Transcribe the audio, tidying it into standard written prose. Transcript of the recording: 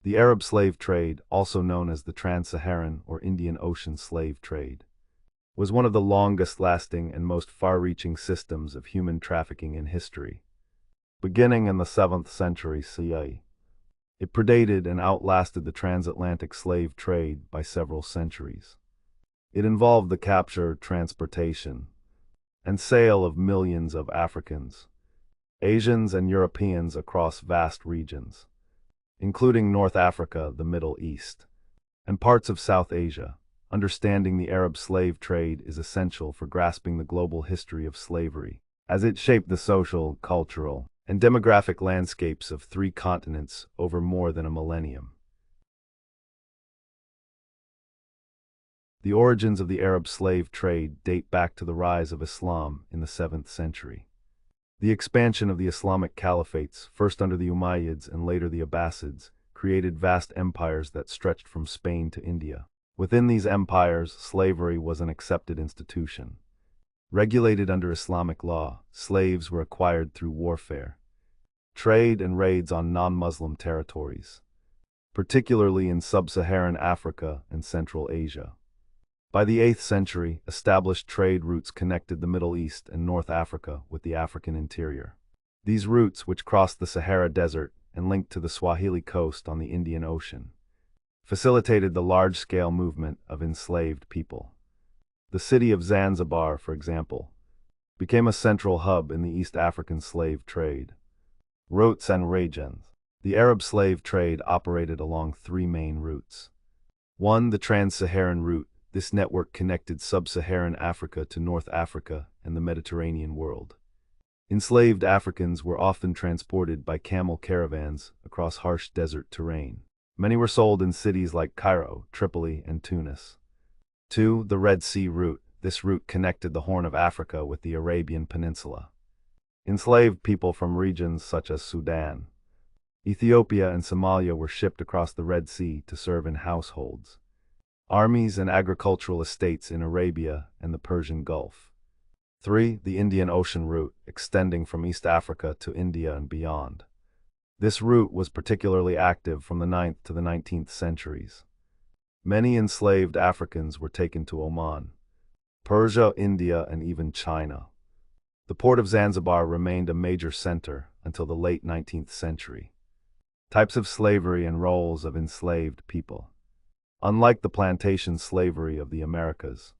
The Arab slave trade, also known as the Trans-Saharan or Indian Ocean slave trade, was one of the longest-lasting and most far-reaching systems of human trafficking in history. Beginning in the 7th century CE, it predated and outlasted the transatlantic slave trade by several centuries. It involved the capture, transportation, and sale of millions of Africans, Asians, and Europeans across vast regions, including North Africa, the Middle East, and parts of South Asia. Understanding the Arab slave trade is essential for grasping the global history of slavery, as it shaped the social, cultural, and demographic landscapes of 3 continents over more than a millennium. The origins of the Arab slave trade date back to the rise of Islam in the 7th century. The expansion of the Islamic caliphates, first under the Umayyads and later the Abbasids, created vast empires that stretched from Spain to India. Within these empires, slavery was an accepted institution. Regulated under Islamic law, slaves were acquired through warfare, trade, and raids on non-Muslim territories, particularly in sub-Saharan Africa and Central Asia. By the 8th century, established trade routes connected the Middle East and North Africa with the African interior. These routes, which crossed the Sahara Desert and linked to the Swahili coast on the Indian Ocean, facilitated the large-scale movement of enslaved people. The city of Zanzibar, for example, became a central hub in the East African slave trade. Routes and regions. The Arab slave trade operated along 3 main routes. 1. The Trans-Saharan route. This network connected sub-Saharan Africa to North Africa and the Mediterranean world. Enslaved Africans were often transported by camel caravans across harsh desert terrain. Many were sold in cities like Cairo, Tripoli, and Tunis. 2. The Red Sea route. This route connected the Horn of Africa with the Arabian Peninsula. Enslaved people from regions such as Sudan, Ethiopia, and Somalia were shipped across the Red Sea to serve in households, armies, and agricultural estates in Arabia and the Persian Gulf. 3. The Indian Ocean route, extending from East Africa to India and beyond. This route was particularly active from the 9th to the 19th centuries. Many enslaved Africans were taken to Oman, Persia, India, and even China. The port of Zanzibar remained a major center until the late 19th century. Types of slavery and roles of enslaved people. Unlike the plantation slavery of the Americas,